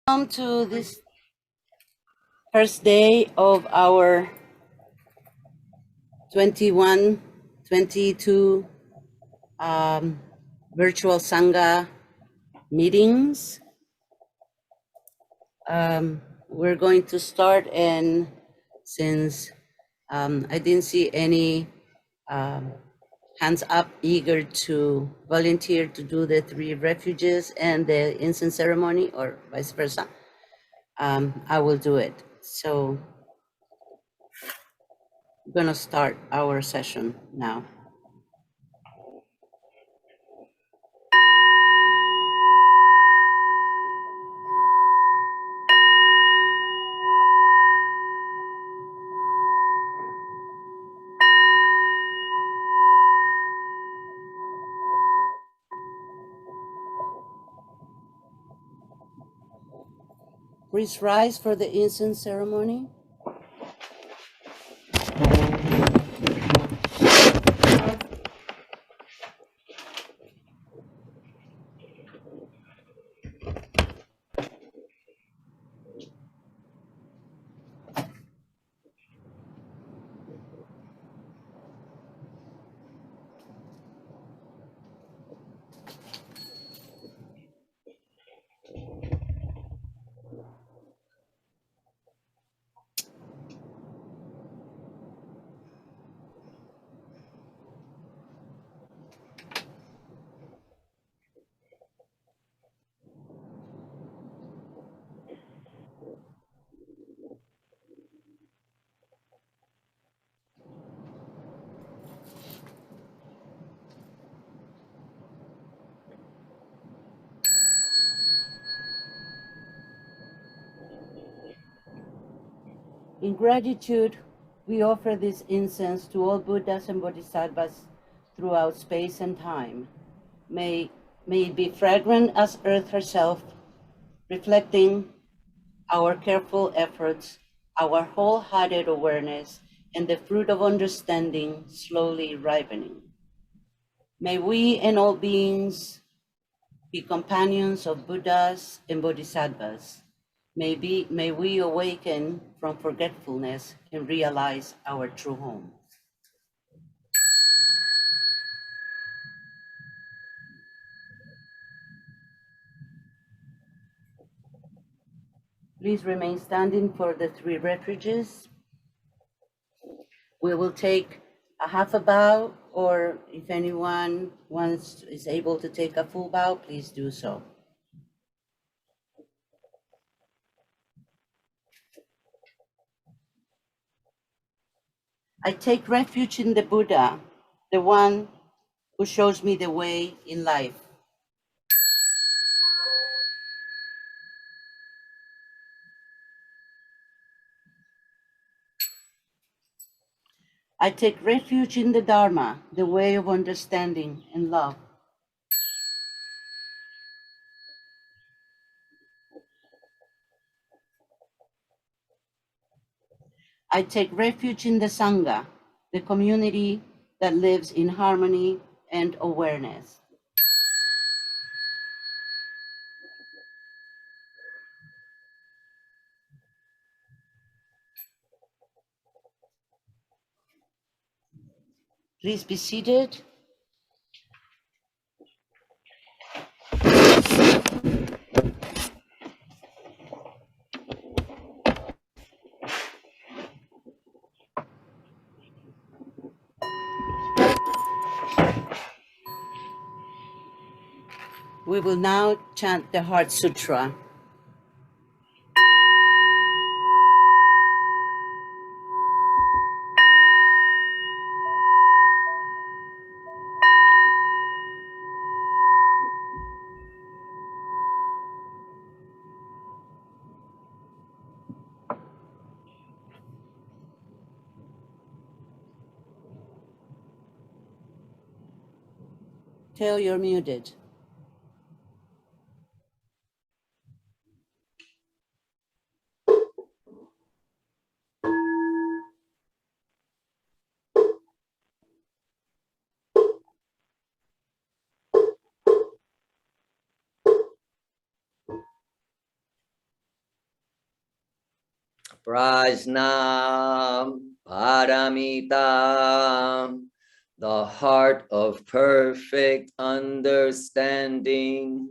Welcome to this first day of our 21-22 virtual Sangha meetings. We're going to start, and since I didn't see any hands up eager to volunteer to do the 3 refuges and the incense ceremony, or vice versa, I will do it. So we're going to start our session now. Please rise for the incense ceremony. In gratitude, we offer this incense to all Buddhas and Bodhisattvas throughout space and time. May it be fragrant as earth herself, reflecting our careful efforts, our wholehearted awareness, and the fruit of understanding slowly ripening. May we and all beings be companions of Buddhas and Bodhisattvas. May we awaken from forgetfulness and realize our true home. Please remain standing for the 3 refuges. We will take a half a bow, or if anyone is able to take a full bow, please do so. I take refuge in the Buddha, the one who shows me the way in life. I take refuge in the Dharma, the way of understanding and love. I take refuge in the Sangha, the community that lives in harmony and awareness. Please be seated. We will now chant the Heart Sutra. Tell you're muted. Prajnam Paramitam, the heart of perfect understanding.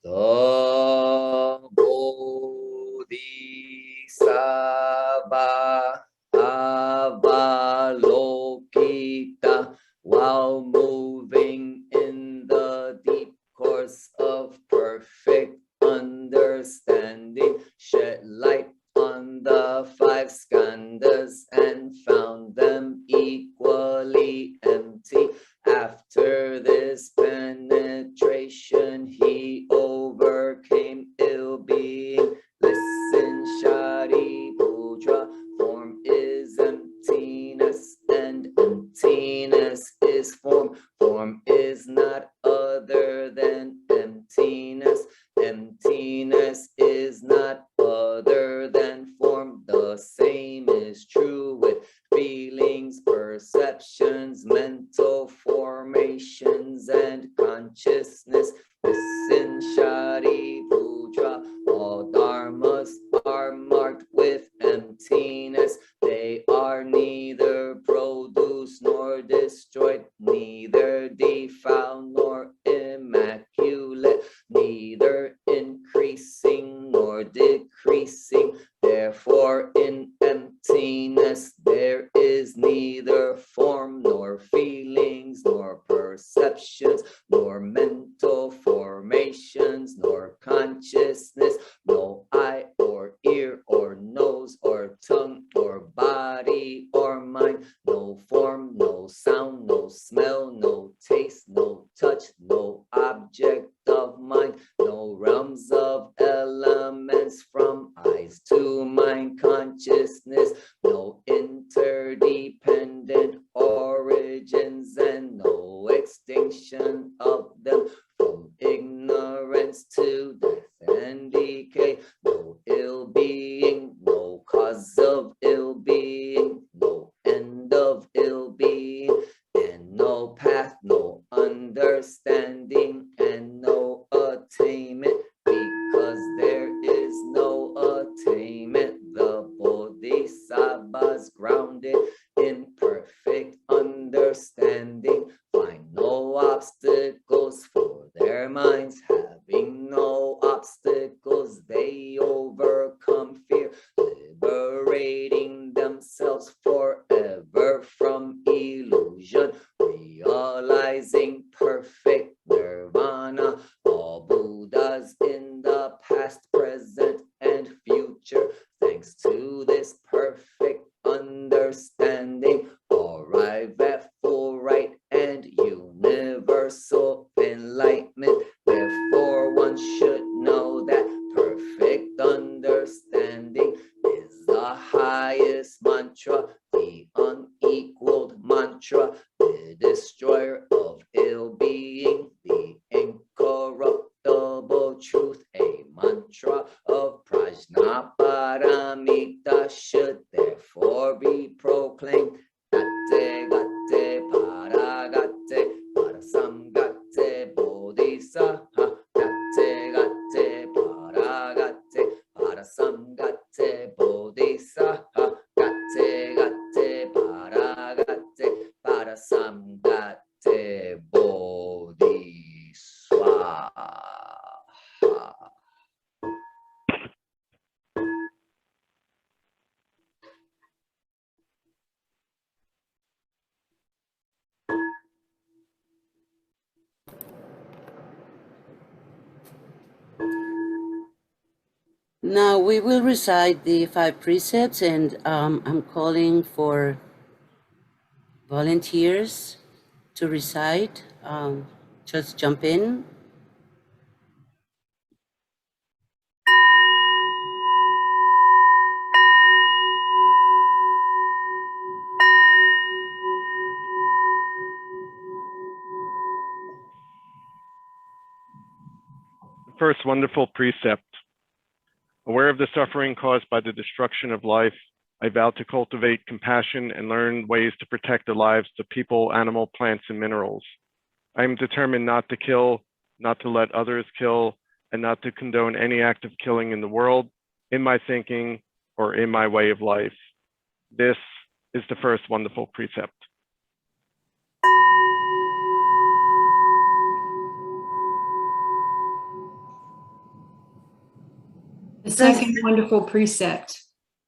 The Bodhisattva Avalokita, while moving in the deep course of perfect understanding, shed light on the five skandhas and found them equally empty. After this penetration, he overcame ill being. Listen, Shariputra, form is emptiness, and emptiness is form. Form is not other than emptiness. Emptiness is not other than form. The same is true with feelings, perceptions, mental formations, and consciousness. Listen, Shariputra, all dharmas are marked with emptiness. They are neither produced nor destroyed, neither defiled nor immaculate, neither increasing nor decreasing. Therefore, in emptiness there is neither form nor feelings nor perceptions nor mental formations nor consciousness, no eye or ear or nose or tongue or body or mind, no form, no sound, no smell, no taste, no touch, no object of mind, no realms of elements from eyes to mind consciousness, no interdependent origins and no extinction of them from ignorance to death and decay, no ill being, no cause of ill being, no end of ill being, and no path, no understanding, and no attainment, because there is no attainment. The Bodhisattvas grounded in perfect understanding find no obstacles for their minds. Having no obstacles, they overcome fear, liberating themselves forever from illusion, realizing perfect nirvana. All Buddhas in the past, present, and future, thanks to this perfect understanding, arrive at full right and universal enlightenment. Therefore, one should know that perfect understanding is the highest mantra, the unequaled mantra, the destroyer of ill being, the incorruptible truth, a mantra of Prajnaparamita should therefore be proclaimed. Gatte, gatte, para gatte, para samgatte, bodhisattva. Gatte, gatte, para gatte, para samgatte, bodhisattva. Gatte, gatte, para gatte, para samgatte, bodhiswaha. Now we will recite the 5 precepts, and I'm calling for volunteers to recite. Just jump in. First wonderful precept. Aware of the suffering caused by the destruction of life, I vow to cultivate compassion and learn ways to protect the lives of people, animal, plants, and minerals. I am determined not to kill, not to let others kill, and not to condone any act of killing in the world, in my thinking, or in my way of life. This is the first wonderful precept. The second wonderful precept,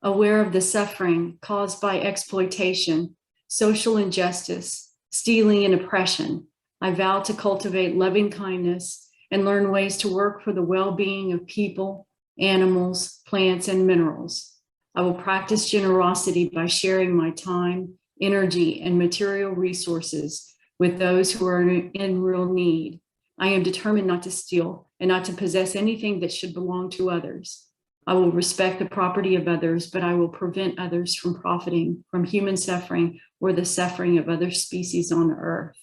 aware of the suffering caused by exploitation, social injustice, stealing, and oppression, I vow to cultivate loving kindness and learn ways to work for the well-being of people, animals, plants, and minerals. I will practice generosity by sharing my time, energy, and material resources with those who are in real need. I am determined not to steal and not to possess anything that should belong to others. I will respect the property of others, but I will prevent others from profiting from human suffering or the suffering of other species on earth.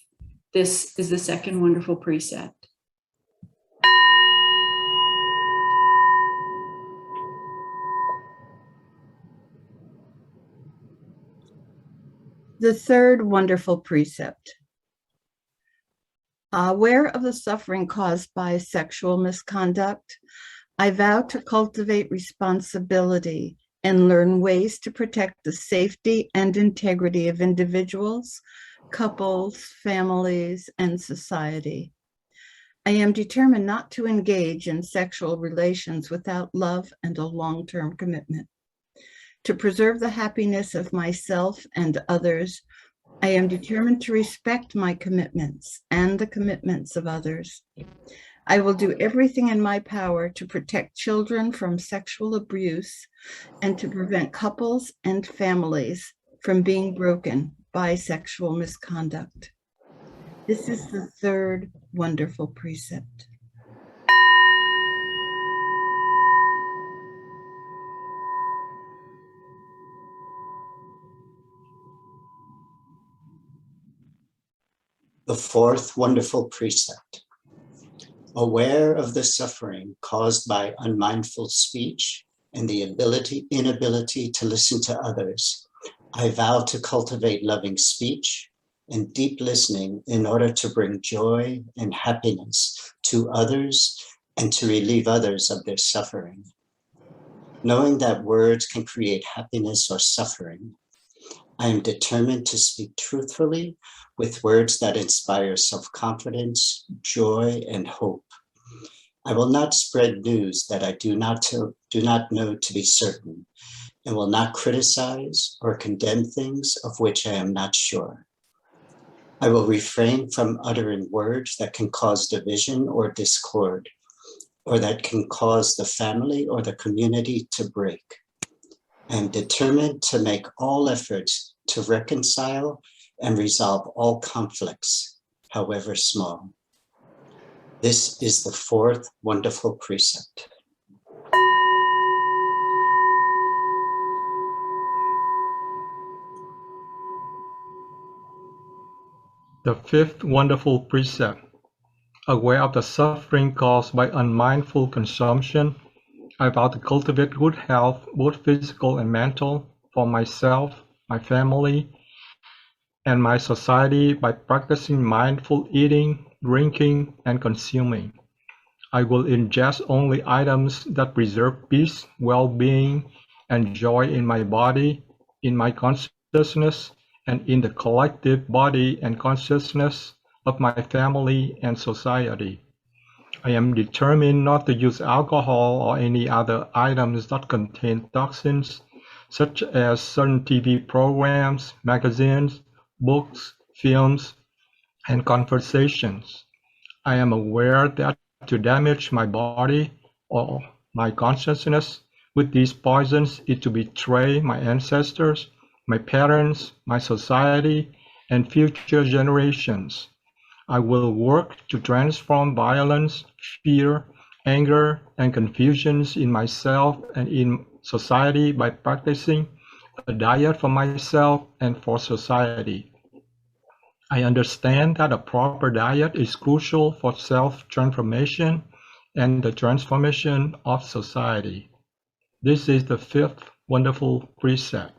This is the second wonderful precept. The third wonderful precept. Aware of the suffering caused by sexual misconduct, I vow to cultivate responsibility and learn ways to protect the safety and integrity of individuals, couples, families, and society. I am determined not to engage in sexual relations without love and a long-term commitment. To preserve the happiness of myself and others, I am determined to respect my commitments and the commitments of others. I will do everything in my power to protect children from sexual abuse and to prevent couples and families from being broken by sexual misconduct. This is the third wonderful precept. The fourth wonderful precept. Aware of the suffering caused by unmindful speech and the inability to listen to others, I vow to cultivate loving speech and deep listening in order to bring joy and happiness to others and to relieve others of their suffering. Knowing that words can create happiness or suffering, I am determined to speak truthfully with words that inspire self-confidence, joy, and hope. I will not spread news that I do not know to be certain, and will not criticize or condemn things of which I am not sure. I will refrain from uttering words that can cause division or discord, or that can cause the family or the community to break. I am determined to make all efforts to reconcile and resolve all conflicts, however small. This is the fourth wonderful precept. The fifth wonderful precept. Aware of the suffering caused by unmindful consumption, I vow to cultivate good health, both physical and mental, for myself, my family, and my society by practicing mindful eating, drinking, and consuming. I will ingest only items that preserve peace, well-being, and joy in my body, in my consciousness, and in the collective body and consciousness of my family and society. I am determined not to use alcohol or any other items that contain toxins, such as certain TV programs, magazines, books, films, and conversations. I am aware that to damage my body or my consciousness with these poisons is to betray my ancestors, my parents, my society, and future generations. I will work to transform violence, fear, anger, and confusions in myself and in society by practicing a diet for myself and for society. I understand that a proper diet is crucial for self-transformation and the transformation of society. This is the fifth wonderful precept.